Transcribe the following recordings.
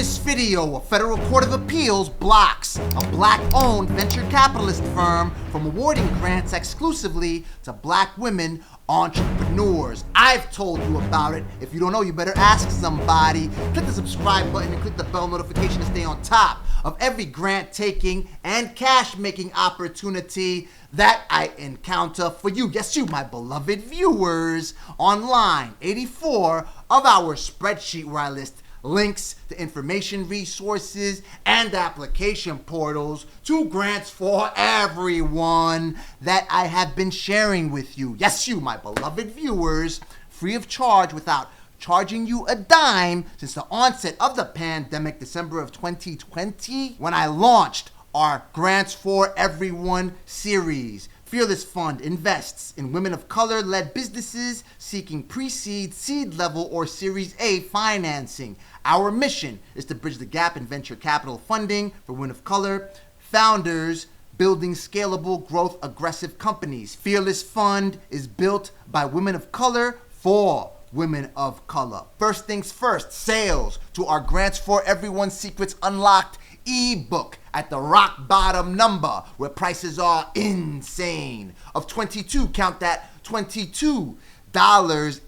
this video, a federal court of appeals blocks a black-owned venture capitalist firm from awarding grants exclusively to black women entrepreneurs. I've told you about it. If you don't know, you better ask somebody. Click the subscribe button and click the bell notification to stay on top of every grant-taking and cash-making opportunity that I encounter for you. Yes, you, my beloved viewers. On line 84 of our spreadsheet where I list links to information resources and application portals to grants for everyone that I have been sharing with you. Yes, you, my beloved viewers, free of charge without charging you a dime since the onset of the pandemic, December of 2020, when I launched our Grants for Everyone series. Fearless Fund invests in women of color-led businesses seeking pre-seed, seed level, or Series A financing. Our mission is to bridge the gap in venture capital funding for women of color founders building scalable, growth-aggressive companies. Fearless Fund is built by women of color for women of color. First things first, sales to our Grants for Everyone Secrets Unlocked ebook at the rock bottom number where prices are insane of $22, count that, $22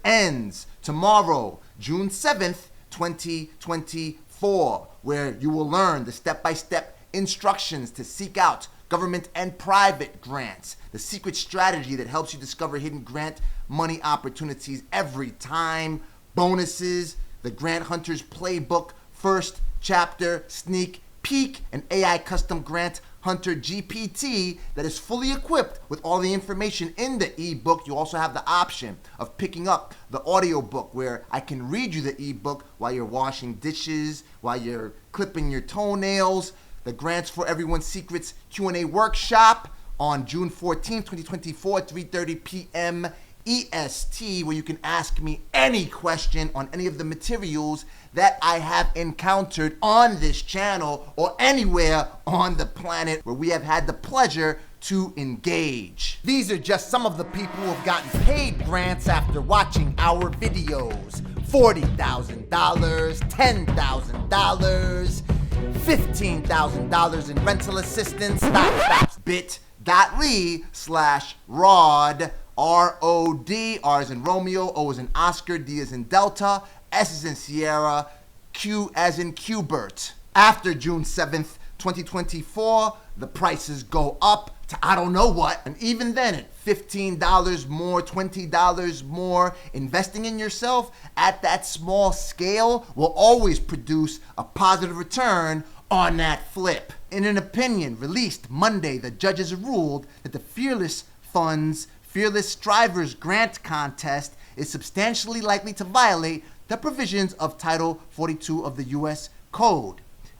ends tomorrow, June 7th, 2024, where you will learn the step-by-step instructions to seek out government and private grants, the secret strategy that helps you discover hidden grant money opportunities every time, bonuses, the Grant Hunter's Playbook, first chapter, sneak peek, an AI custom Grant Hunter GPT that is fully equipped with all the information in the ebook. You also have the option of picking up the audiobook where I can read you the ebook while you're washing dishes, while you're clipping your toenails. The Grants for Everyone Secrets Q&A workshop on June 14th, 2024, 3:30 p.m. EST, where you can ask me any question on any of the materials that I have encountered on this channel or anywhere on the planet where we have had the pleasure to engage. These are just some of the people who have gotten paid grants after watching our videos. $40,000, $10,000, $15,000 in rental assistance. Stop. bit.ly/ROD, R-O-D, R as in Romeo, O as in Oscar, D as in Delta, S as in Sierra, Q as in Qbert. After June 7th, 2024, the prices go up to I don't know what, and even then at $15 more, $20 more, investing in yourself at that small scale will always produce a positive return on that flip. In an opinion released Monday, the judges ruled that the Fearless Fund's Fearless Strivers Grant Contest is substantially likely to violate the provisions of Title 42 of the U.S. Code.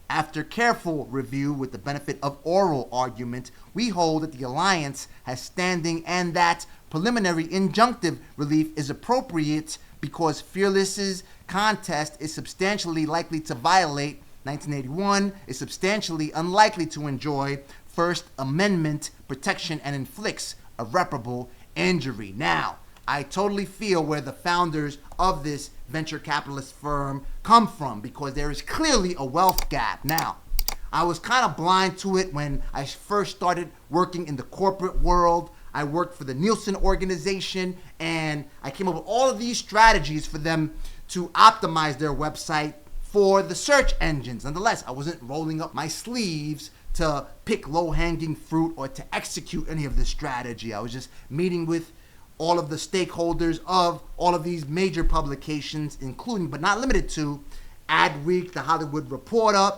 After careful review with the benefit of oral argument, we hold that the Alliance has standing and that preliminary injunctive relief is appropriate because Fearless's contest is substantially likely to violate 1981, is substantially unlikely to enjoy First Amendment protection and inflicts irreparable injury. Now, I totally feel where the founders of this venture capitalist firm come from because there is clearly a wealth gap. Now, I was kind of blind to it when I first started working in the corporate world. I worked for the Nielsen organization and I came up with all of these strategies for them to optimize their website for the search engines. Nonetheless, I wasn't rolling up my sleeves to pick low-hanging fruit or to execute any of this strategy. I was just meeting with all of the stakeholders of all of these major publications, including but not limited to Adweek, The Hollywood Reporter,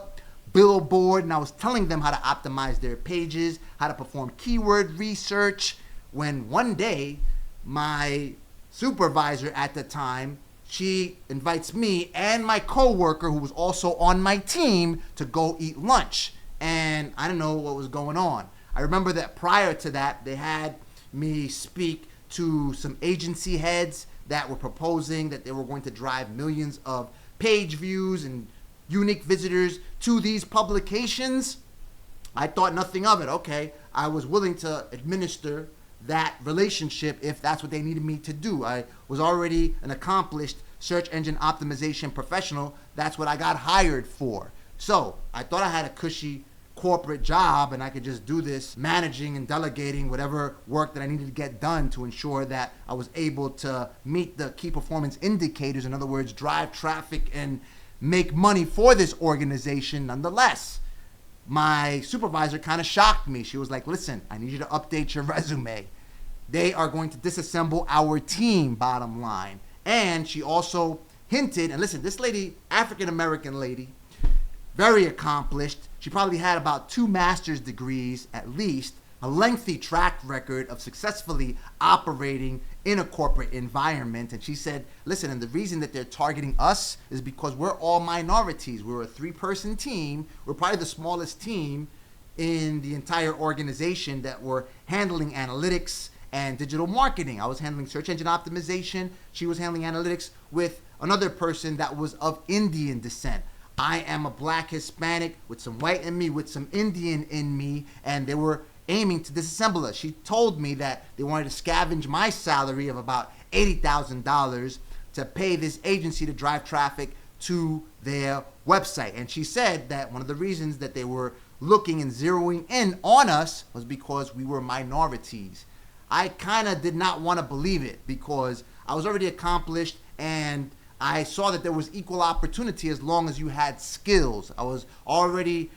Billboard, and I was telling them how to optimize their pages, how to perform keyword research, when one day my supervisor at the time, she invites me and my coworker who was also on my team to go eat lunch. And I didn't know what was going on. I remember that prior to that, they had me speak to some agency heads that were proposing that they were going to drive millions of page views and unique visitors to these publications. I thought nothing of it. Okay, I was willing to administer that relationship if that's what they needed me to do. I was already an accomplished search engine optimization professional, that's what I got hired for. So I thought I had a cushy corporate job and I could just do this managing and delegating whatever work that I needed to get done to ensure that I was able to meet the key performance indicators. In other words, drive traffic and make money for this organization. Nonetheless, my supervisor kind of shocked me. She was like, listen, I need you to update your resume. They are going to disassemble our team, bottom line. And she also hinted, and listen, this lady, African-American lady, very accomplished. She probably had about 2 master's degrees at least, a lengthy track record of successfully operating in a corporate environment. And she said, listen, and the reason that they're targeting us is because we're all minorities. We're a 3-person team. We're probably the smallest team in the entire organization that were handling analytics and digital marketing. I was handling search engine optimization. She was handling analytics with another person that was of Indian descent. I am a black Hispanic with some white in me, with some Indian in me, and they were aiming to disassemble us. She told me that they wanted to scavenge my salary of about $80,000 to pay this agency to drive traffic to their website. And she said that one of the reasons that they were looking and zeroing in on us was because we were minorities. I kind of did not want to believe it because I was already accomplished and I saw that there was equal opportunity as long as you had skills. I was already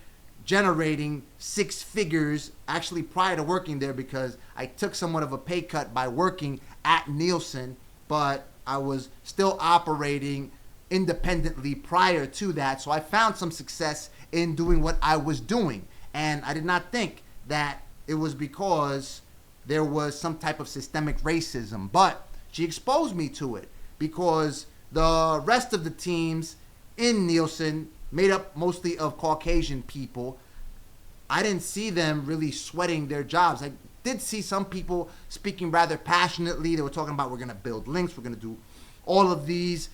generating 6 figures actually prior to working there because I took somewhat of a pay cut by working at Nielsen, but I was still operating independently prior to that. So I found some success in doing what I was doing. And I did not think that it was because there was some type of systemic racism, but she exposed me to it because the rest of the teams in Nielsen, made up mostly of Caucasian people, I didn't see them really sweating their jobs. I did see some people speaking rather passionately. They were talking about, we're going to build links, we're going to do all of these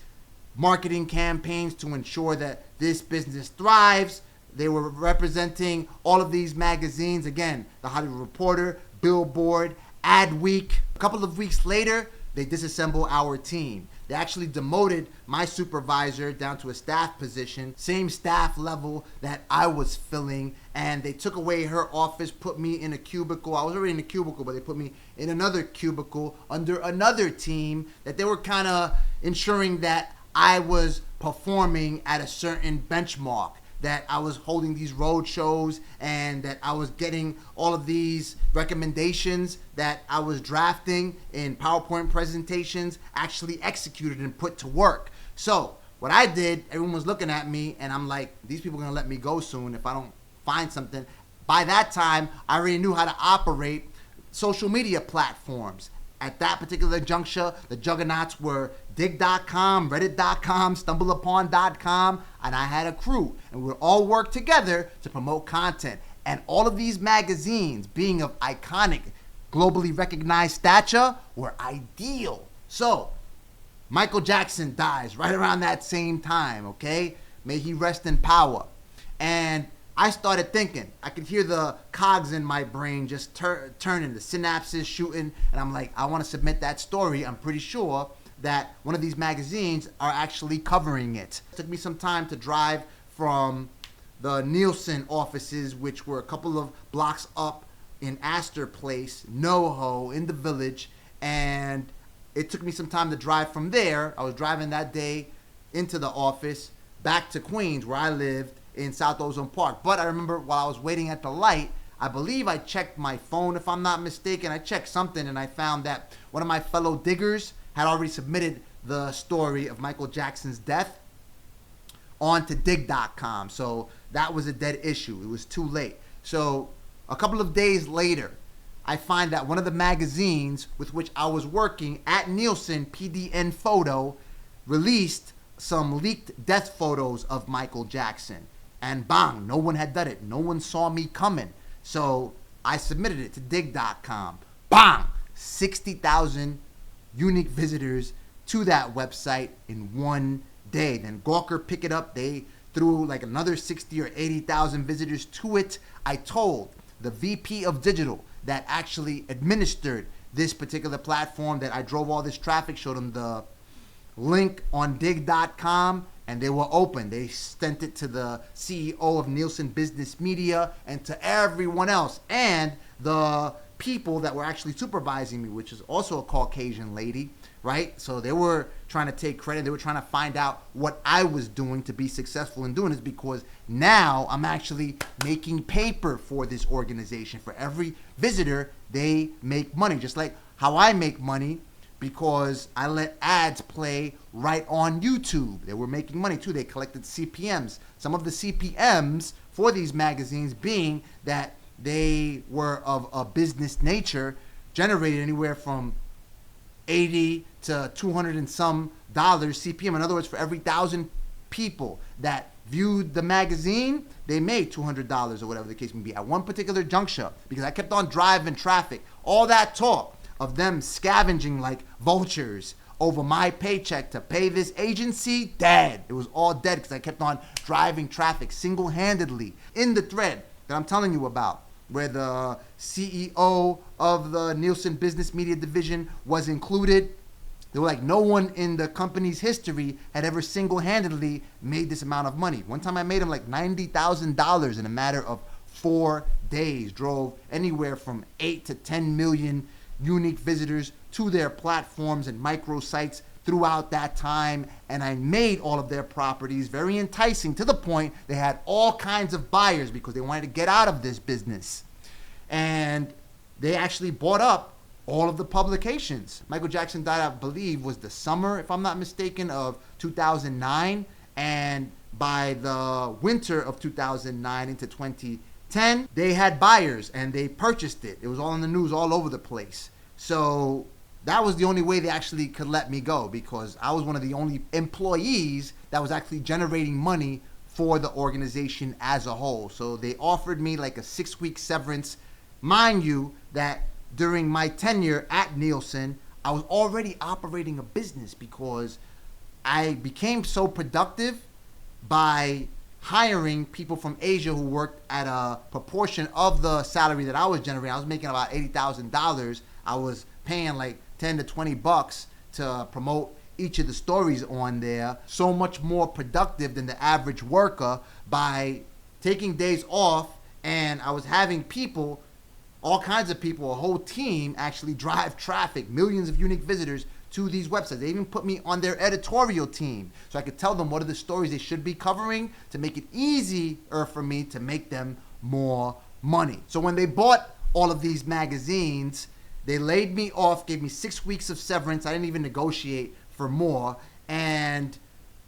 marketing campaigns to ensure that this business thrives. They were representing all of these magazines. Again, the Hollywood Reporter, Billboard, Adweek. A couple of weeks later, they disassemble our team. They actually demoted my supervisor down to a staff position, same staff level that I was filling, and they took away her office, put me in a cubicle. I was already in a cubicle, but they put me in another cubicle under another team that they were kind of ensuring that I was performing at a certain benchmark, that I was holding these road shows and that I was getting all of these recommendations that I was drafting in PowerPoint presentations actually executed and put to work. So what I did, everyone was looking at me and I'm like, these people are gonna let me go soon if I don't find something. By that time, I already knew how to operate social media platforms. At that particular juncture, the juggernauts were Dig.com, Reddit.com, StumbleUpon.com, and I had a crew. And we would all work together to promote content. And all of these magazines, being of iconic, globally recognized stature, were ideal. So, Michael Jackson dies right around that same time, okay? May he rest in power. And I started thinking, I could hear the cogs in my brain just turning, the synapses shooting, and I'm like, I want to submit that story. I'm pretty sure that one of these magazines are actually covering it. It took me some time to drive from the Nielsen offices, which were a couple of blocks up in Astor Place, NoHo, in the Village, and it took me some time to drive from there. I was driving that day into the office, back to Queens, where I lived, in South Ozone Park. But I remember while I was waiting at the light, I believe I checked my phone, if I'm not mistaken. I checked something and I found that one of my fellow diggers had already submitted the story of Michael Jackson's death onto Dig.com. So that was a dead issue. It was too late. So a couple of days later, I find that one of the magazines with which I was working at Nielsen, PDN Photo, released some leaked death photos of Michael Jackson. And bang, no one had done it. No one saw me coming. So I submitted it to Dig.com. Bang! 60,000 unique visitors to that website in one day. Then Gawker picked it up. They threw like another 60 or 80,000 visitors to it. I told the VP of Digital that actually administered this particular platform that I drove all this traffic, showed them the link on dig.com, and they were open. They sent it to the CEO of Nielsen Business Media and to everyone else. And the people that were actually supervising me, which is also a Caucasian lady, right? So they were trying to take credit. They were trying to find out what I was doing to be successful in doing this, because now I'm actually making paper for this organization. For every visitor, they make money, just like how I make money, because I let ads play right on YouTube. They were making money too. They collected CPMs. Some of the CPMs for these magazines being that they were of a business nature, generated anywhere from 80 to 200 and some dollars CPM. In other words, for every 1,000 people that viewed the magazine, they made $200 or whatever the case may be at one particular juncture, because I kept on driving traffic. All that talk of them scavenging like vultures over my paycheck to pay this agency, dead. It was all dead because I kept on driving traffic single-handedly. In the thread that I'm telling you about, where the CEO of the Nielsen Business Media Division was included, they were like, no one in the company's history had ever single-handedly made this amount of money. One time I made them like $90,000 in a matter of 4 days, drove anywhere from 8 to 10 million unique visitors to their platforms and microsites throughout that time, and I made all of their properties very enticing, to the point they had all kinds of buyers because they wanted to get out of this business. And they actually bought up all of the publications. Michael Jackson died, I believe, was the summer, if I'm not mistaken, of 2009, and by the winter of 2009 into 2010, they had buyers and they purchased it. It was all in the news all over the place. So that was the only way they actually could let me go, because I was one of the only employees that was actually generating money for the organization as a whole. So they offered me like a 6-week severance. Mind you that during my tenure at Nielsen, I was already operating a business, because I became so productive by hiring people from Asia who worked at a proportion of the salary that I was generating. I was making about $80,000. I was paying like 10 to 20 bucks to promote each of the stories on there. So much more productive than the average worker by taking days off, and I was having people, all kinds of people, a whole team actually drive traffic, millions of unique visitors to these websites. They even put me on their editorial team so I could tell them what are the stories they should be covering to make it easier for me to make them more money. So when they bought all of these magazines, they laid me off, gave me 6 weeks of severance. I didn't even negotiate for more. And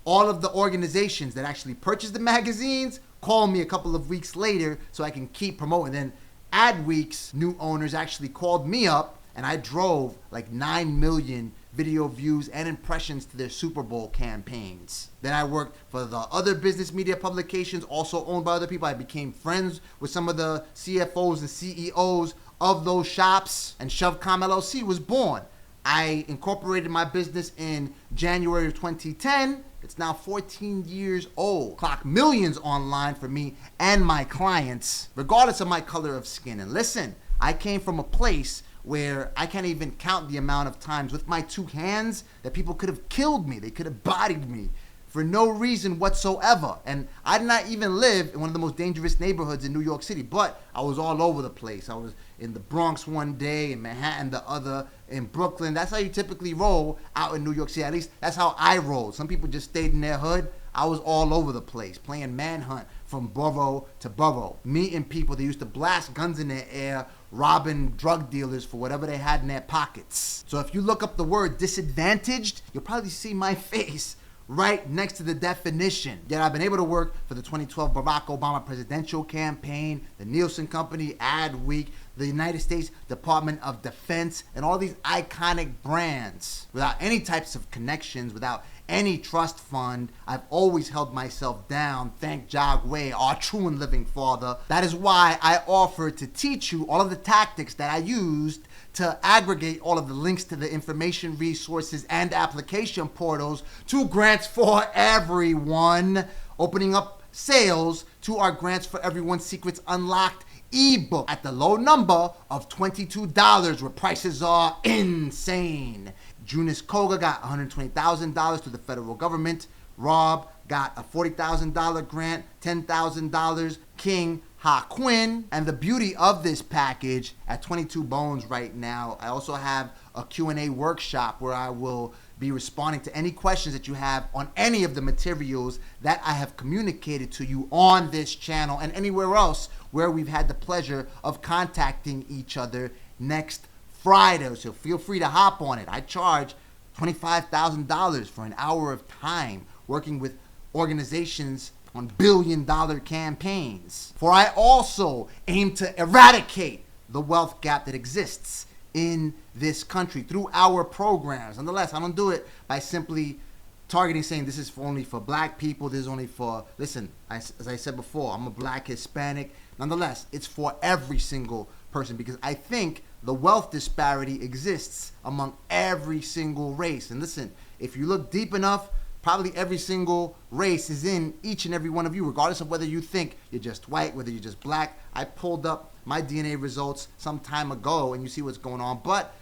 all of the organizations that actually purchased the magazines called me a couple of weeks later so I can keep promoting. Then Adweek's new owners actually called me up, and I drove like 9 million video views and impressions to their Super Bowl campaigns. Then I worked for the other business media publications, also owned by other people. I became friends with some of the CFOs and CEOs of those shops, and ShoveCom LLC was born. I incorporated my business in January of 2010. It's now 14 years old. Clock millions online for me and my clients, regardless of my color of skin. And listen, I came from a place where I can't even count the amount of times with my 2 hands that people could have killed me. They could have bodied me for no reason whatsoever. And I did not even live in one of the most dangerous neighborhoods in New York City, but I was all over the place. I was in the Bronx one day, in Manhattan the other, in Brooklyn. That's how you typically roll out in New York City. At least that's how I rolled. Some people just stayed in their hood. I was all over the place, playing manhunt from borough to borough, meeting people that used to blast guns in their air, robbing drug dealers for whatever they had in their pockets. So if you look up the word disadvantaged, you'll probably see my face right next to the definition. Yet I've been able to work for the 2012 Barack Obama presidential campaign, the Nielsen Company, Adweek, the United States Department of Defense, and all these iconic brands without any types of connections, without any trust fund. I've always held myself down, thank Jagwe, our true and living Father. That is why I offered to teach you all of the tactics that I used to aggregate all of the links to the information resources and application portals to Grants for Everyone, opening up sales to our Grants for Everyone Secrets Unlocked ebook at the low number of $22, where prices are insane. Junis Koga got $120,000 to the federal government. Rob got a $40,000 grant, $10,000. King Ha Quinn. And the beauty of this package at 22 Bones right now, I also have a Q&A workshop where I will be responding to any questions that you have on any of the materials that I have communicated to you on this channel and anywhere else where we've had the pleasure of contacting each other next Friday. So feel free to hop on it. I charge $25,000 for an hour of time working with organizations on billion-dollar campaigns. For I also aim to eradicate the wealth gap that exists in this country through our programs. Nonetheless, I don't do it by simply targeting, saying this is only for black people, this is only for, listen, as I said before, I'm a black Hispanic. Nonetheless, it's for every single person because I think the wealth disparity exists among every single race. And listen, if you look deep enough, probably every single race is in each and every one of you, regardless of whether you think you're just white, whether you're just black. I pulled up my DNA results some time ago and you see what's going on. But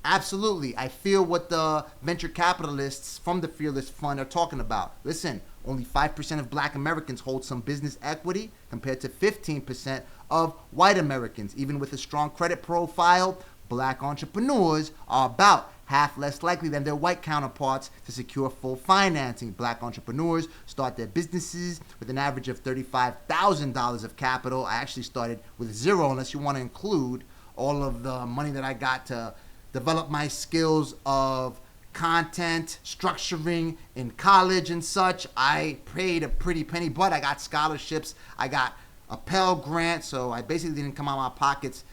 absolutely, I feel what the venture capitalists from the Fearless Fund are talking about. Listen, only 5% of black Americans hold some business equity compared to 15% of white Americans. Even with a strong credit profile, black entrepreneurs are about half less likely than their white counterparts to secure full financing. Black entrepreneurs start their businesses with an average of $35,000 of capital. I actually started with zero, unless you want to include all of the money that I got to develop my skills of content, structuring in college and such. I paid a pretty penny, but I got scholarships. I got a Pell Grant, so I basically didn't come out of my pockets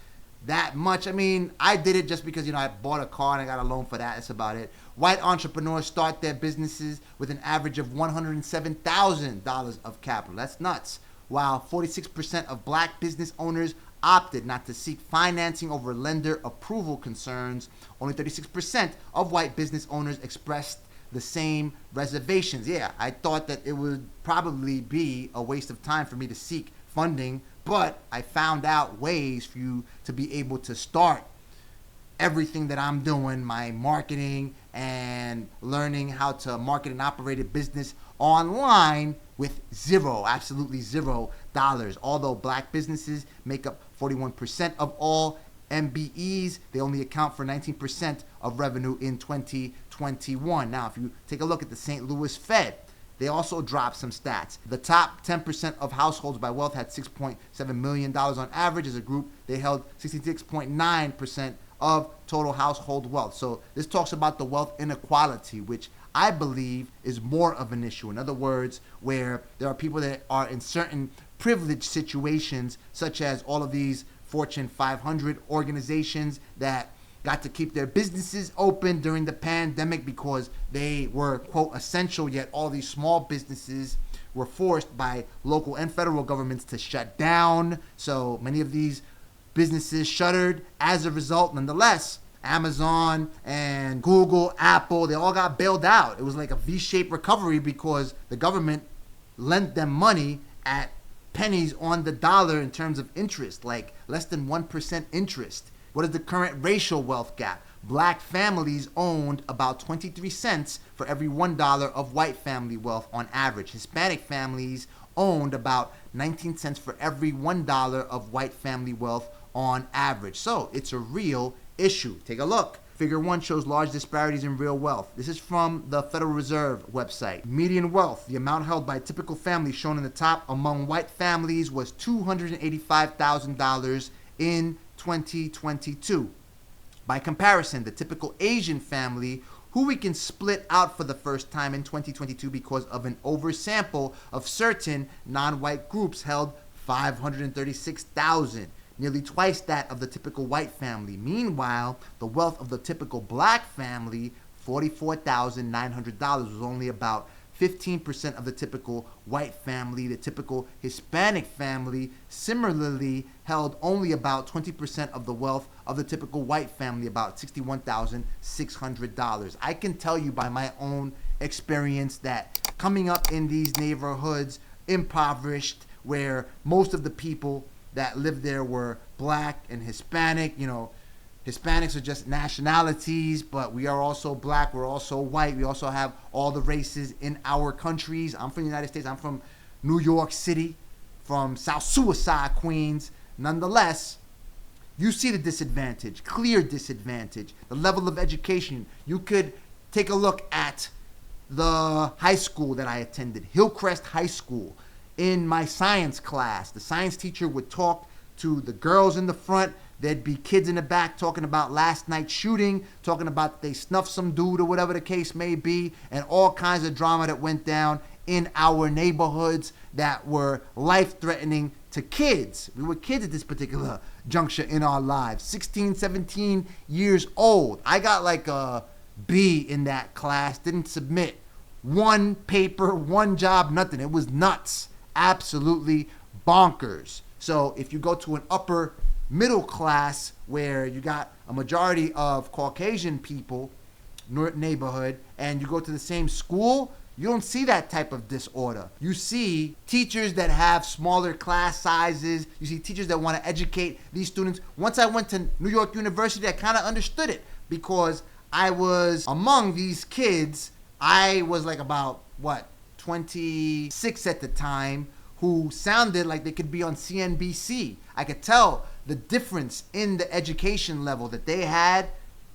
that much. I mean, I did it just because, I bought a car and I got a loan for that. That's about it. White entrepreneurs start their businesses with an average of $107,000 of capital. That's nuts. While 46% of black business owners opted not to seek financing over lender approval concerns, only 36% of white business owners expressed the same reservations. Yeah, I thought that it would probably be a waste of time for me to seek funding, but I found out ways for you to be able to start everything that I'm doing, my marketing and learning how to market and operate a business online with absolutely $0. Although black businesses make up 41% of all MBEs, they only account for 19% of revenue in 2021. Now, if you take a look at the St. Louis Fed, they also dropped some stats. The top 10% of households by wealth had $6.7 million on average. As a group, they held 66.9% of total household wealth. So this talks about the wealth inequality, which I believe is more of an issue. In other words, where there are people that are in certain privileged situations, such as all of these Fortune 500 organizations that got to keep their businesses open during the pandemic because they were, quote, essential, yet all these small businesses were forced by local and federal governments to shut down. So many of these businesses shuttered as a result. Nonetheless, Amazon and Google, Apple, they all got bailed out. It was like a V-shaped recovery because the government lent them money at pennies on the dollar in terms of interest, like less than 1% interest. What is the current racial wealth gap? Black families owned about 23 cents for every $1 of white family wealth on average. Hispanic families owned about 19 cents for every $1 of white family wealth on average. So it's a real issue. Take a look. Figure 1 shows large disparities in real wealth. This is from the Federal Reserve website. Median wealth, the amount held by a typical family shown in the top among white families, was $285,000 in 2022. By comparison, the typical Asian family, who we can split out for the first time in 2022 because of an oversample of certain non-white groups, held $536,000, nearly twice that of the typical white family. Meanwhile, the wealth of the typical black family, $44,900, was only about 15% of the typical white family. The typical Hispanic family similarly held only about 20% of the wealth of the typical white family, about $61,600. I can tell you by my own experience that coming up in these neighborhoods, impoverished, where most of the people that lived there were black and Hispanic, Hispanics are just nationalities, but we are also black, we're also white, we also have all the races in our countries. I'm from the United States, I'm from New York City, from South Suicide, Queens. Nonetheless, you see the disadvantage, clear disadvantage, the level of education. You could take a look at the high school that I attended, Hillcrest High School. In my science class, the science teacher would talk to the girls in the front. There'd be kids in the back talking about last night's shooting, talking about they snuffed some dude or whatever the case may be, and all kinds of drama that went down in our neighborhoods that were life-threatening to kids. We were kids at this particular juncture in our lives, 16, 17 years old. I got like a B in that class, didn't submit one paper, one job, nothing. It was nuts, absolutely bonkers. So if you go to an upper middle class where you got a majority of Caucasian people, neighborhood, and you go to the same school, you don't see that type of disorder. You see teachers that have smaller class sizes. You see teachers that want to educate these students. Once I went to New York University, I kind of understood it because I was among these kids. I was like about, 26 at the time, who sounded like they could be on CNBC. I could tell the difference in the education level that they had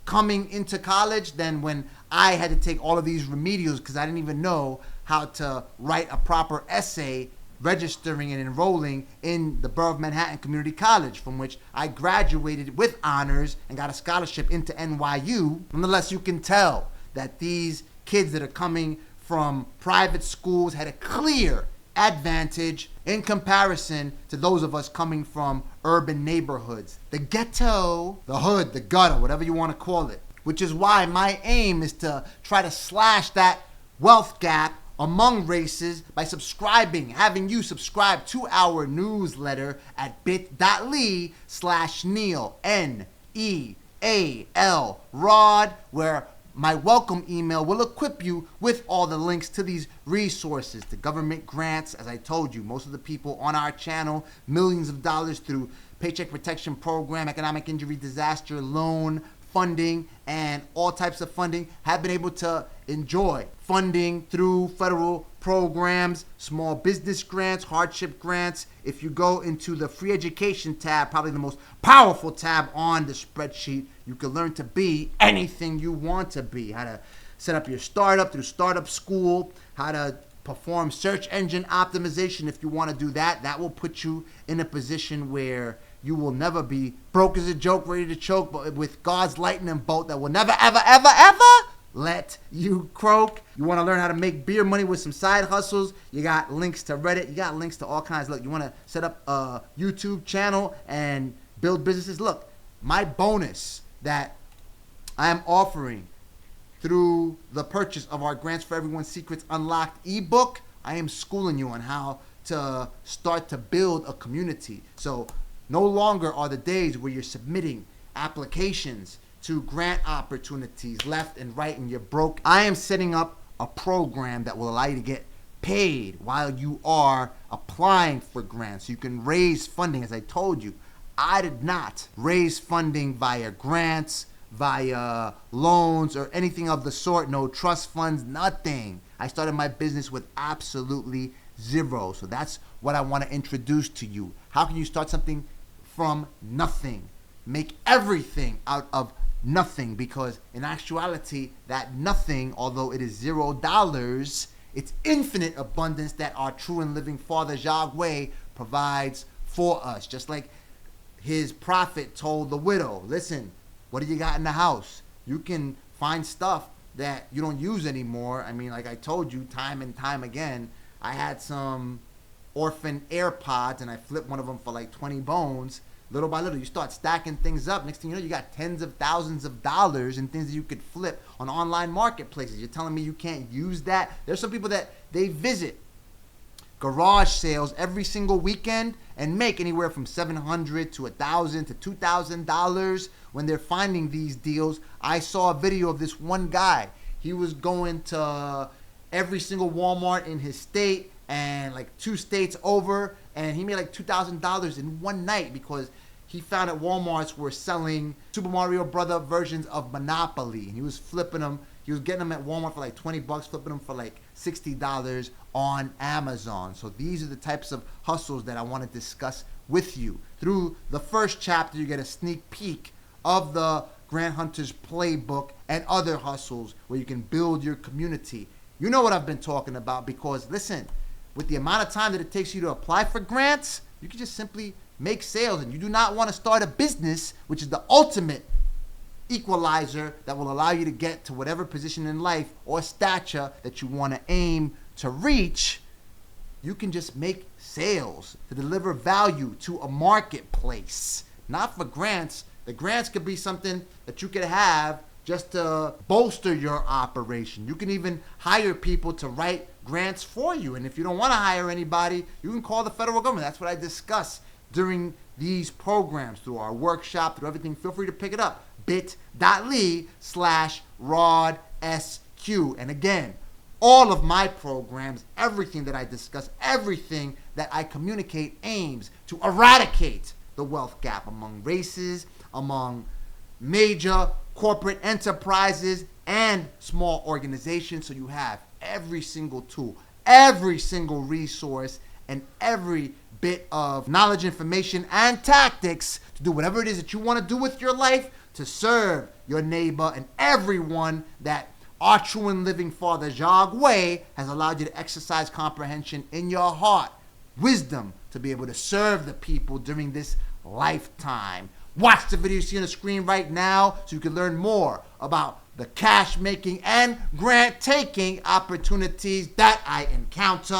coming into college than when I had to take all of these remedials because I didn't even know how to write a proper essay registering and enrolling in the Borough of Manhattan Community College, from which I graduated with honors and got a scholarship into NYU. Nonetheless, you can tell that these kids that are coming from private schools had a clear advantage in comparison to those of us coming from urban neighborhoods. The ghetto, the hood, the gutter, whatever you want to call it. Which is why my aim is to try to slash that wealth gap among races by having you subscribe to our newsletter at bit.ly/Neal, Neal, Rod, where my welcome email will equip you with all the links to these resources, to government grants. As I told you, most of the people on our channel, millions of dollars through Paycheck Protection Program, Economic Injury Disaster Loan funding, and all types of funding, have been able to enjoy funding through federal programs, small business grants, hardship grants. If you go into the free education tab, probably the most powerful tab on the spreadsheet, you can learn to be anything you want to be. How to set up your startup through Startup School, how to perform search engine optimization. If you want to do that, that will put you in a position where you will never be broke as a joke, ready to choke, but with God's lightning bolt that will never, ever, ever, ever let you croak. You want to learn how to make beer money with some side hustles. You got links to Reddit. You got links to all kinds. Look, you want to set up a YouTube channel and build businesses. Look, my bonus that I am offering through the purchase of our Grants for Everyone Secrets Unlocked ebook, I am schooling you on how to start to build a community. So no longer are the days where you're submitting applications to grant opportunities left and right and you're broke. I am setting up a program that will allow you to get paid while you are applying for grants. You can raise funding. As I told you, I did not raise funding via grants, via loans, or anything of the sort. No trust funds, nothing. I started my business with absolutely zero. So that's what I want to introduce to you. How can you start something from nothing? Make everything out of nothing, because in actuality, that nothing, although it is $0, it's infinite abundance that our true and living Father Yahweh provides for us. Just like his prophet told the widow, listen, what do you got in the house? You can find stuff that you don't use anymore. I mean, like I told you time and time again, I had some orphan AirPods and I flipped one of them for like 20 bones. Little by little, you start stacking things up. Next thing you know, you got tens of thousands of dollars in things that you could flip on online marketplaces. You're telling me you can't use that? There's some people that they visit garage sales every single weekend and make anywhere from $700 to $1,000 to $2,000 when they're finding these deals. I saw a video of this one guy. He was going to every single Walmart in his state and like 2 states over, and he made like $2,000 in one night because he found that Walmarts were selling Super Mario Brother versions of Monopoly, and he was flipping them. He was getting them at Walmart for like $20, flipping them for like $60 on Amazon. So these are the types of hustles that I want to discuss with you. Through the first chapter, you get a sneak peek of the Grant Hunter's playbook and other hustles where you can build your community. You know what I've been talking about, because listen, with the amount of time that it takes you to apply for grants, you can just simply make sales, and you do not want to start a business, which is the ultimate equalizer that will allow you to get to whatever position in life or stature that you want to aim to reach. You can just make sales to deliver value to a marketplace, not for grants. The grants could be something that you could have just to bolster your operation. You can even hire people to write grants for you. And if you don't want to hire anybody, you can call the federal government. That's what I discuss during these programs, through our workshop, through everything. Feel free to pick it up. bit.ly/RodSQ. And again, all of my programs, everything that I discuss, everything that I communicate aims to eradicate the wealth gap among races, among major corporate enterprises and small organizations. So you have every single tool, every single resource, and every bit of knowledge, information, and tactics to do whatever it is that you want to do with your life to serve your neighbor and everyone that our true and living Father Jacques Way has allowed you to exercise comprehension in your heart, wisdom to be able to serve the people during this lifetime. Watch the video you see on the screen right now so you can learn more about the cash making and grant taking opportunities that I encounter